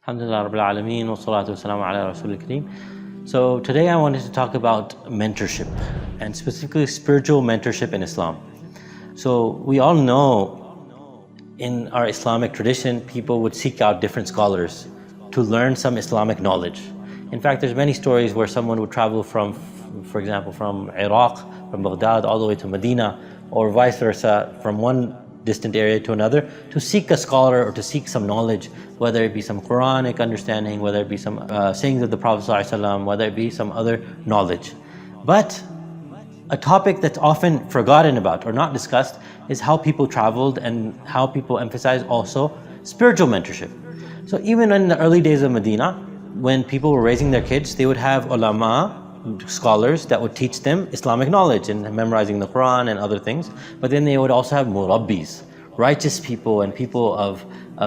Alhamdulillah Rabbil Alameen wa salatu wassalamu ala Rasulil Kareem. So today I wanted to talk about mentorship and specifically spiritual mentorship in Islam. So we all know in our Islamic tradition, people would seek out different scholars to learn some Islamic knowledge. In fact, there's many stories where someone would travel from, for example, from Iraq, from Baghdad all the way to Medina, or vice versa, from one distant area to another, to seek a scholar or to seek some knowledge, whether it be some Quranic understanding, whether it be some sayings of the Prophet ﷺ, whether it be some other knowledge. But a topic that's often forgotten about or not discussed is how people traveled and how people emphasize also spiritual mentorship. So even in the early days of Medina, when people were raising their kids, they would have ulama, scholars that would teach them Islamic knowledge and memorizing the Quran and other things. But then they would also have murabbis, righteous people and people of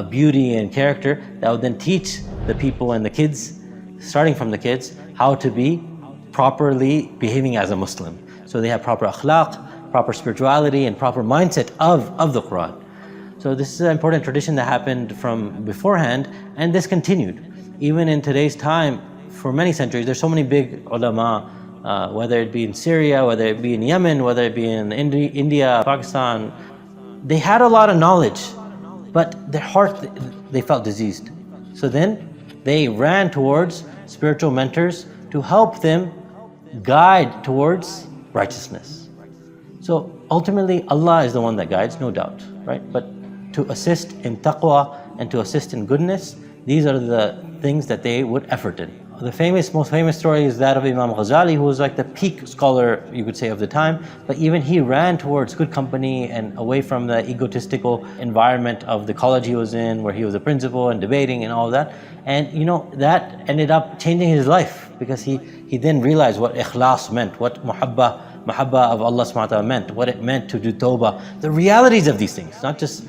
beauty and character that would then teach the people and the kids, starting from the kids, how to be properly behaving as a Muslim. So they have proper akhlaq, proper spirituality and proper mindset of the Quran. So this is an important tradition that happened from beforehand, and this continued. Even in today's time, for many centuries, there's so many big ulama, whether it be in Syria, whether it be in Yemen, whether it be in India, Pakistan. They had a lot of knowledge, but their heart, they felt diseased. So then they ran towards spiritual mentors to help them guide towards righteousness. So ultimately, Allah is the one that guides, no doubt, right? But to assist in taqwa and to assist in goodness, these are the things that they would effort in. The most famous story is that of Imam Ghazali, who was like the peak scholar, you could say, of the time. But even he ran towards good company and away from the egotistical environment of the college he was in, where he was a principal and debating and all of that. And that ended up changing his life, because he then realized what ikhlas meant, what muhabba of Allah subhanahu wa ta'ala meant, what it meant to do tawbah, the realities of these things, not just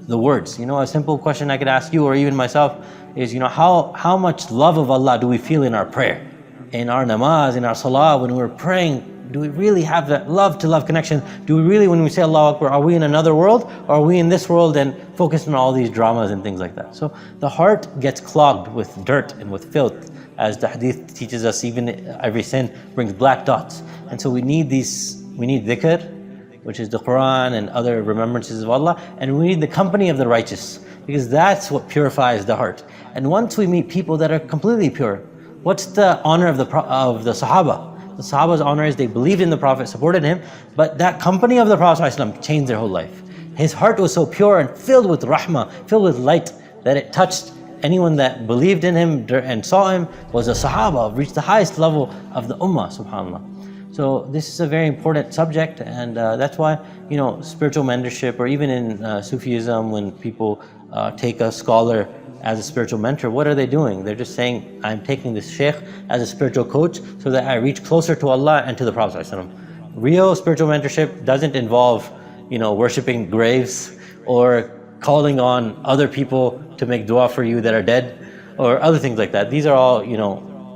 the words. A simple question I could ask you or even myself is, how much love of Allah do we feel in our prayer, in our namaz, in our salah, when we're praying? Do we really have that love-to-love connection? Do we really, when we say Allahu Akbar, are we in another world, or are we in this world and focused on all these dramas and things like that? So the heart gets clogged with dirt and with filth, as the hadith teaches us. Even every sin brings black dots, and so we need dhikr, which is the Quran and other remembrances of Allah, and we need the company of the righteous, because that's what purifies the heart. And once we meet people that are completely pure, what's the honor of the Sahaba? The Sahaba's honor is they believed in the Prophet, supported him, but that company of the Prophet ﷺ changed their whole life. His heart was so pure and filled with rahmah, filled with light, that it touched anyone that believed in him and saw him was a Sahaba, reached the highest level of the Ummah, subhanAllah. So this is a very important subject, and that's why spiritual mentorship, or even in Sufism, when people take a scholar as a spiritual mentor, what are they doing? They're just saying, I'm taking this sheikh as a spiritual coach so that I reach closer to Allah and to the Prophet ﷺ. Real spiritual mentorship doesn't involve worshipping graves or calling on other people to make dua for you that are dead or other things like that. These are all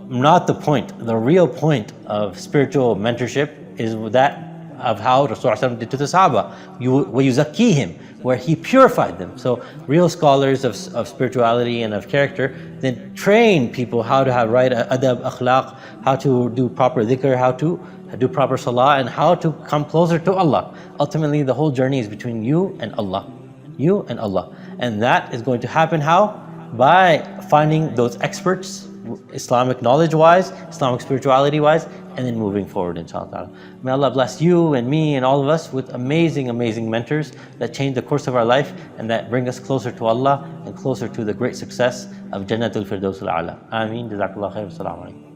not the point. The real point of spiritual mentorship is that of how Rasulullah did to the Sahaba. وَيُزَكِّيهِمْ, where he purified them. So real scholars of spirituality and of character then train people how to have right adab, akhlaq, how to do proper dhikr, how to do proper salah, and how to come closer to Allah. Ultimately, the whole journey is between you and Allah. You and Allah. And that is going to happen how? By finding those experts, Islamic knowledge-wise, Islamic spirituality-wise, and then moving forward, inshallah. May Allah bless you and me and all of us with amazing, amazing mentors that change the course of our life and that bring us closer to Allah and closer to the great success of Jannatul Firdaus al-A'la. Ameen. Jazakallah khair. Assalamu alaikum.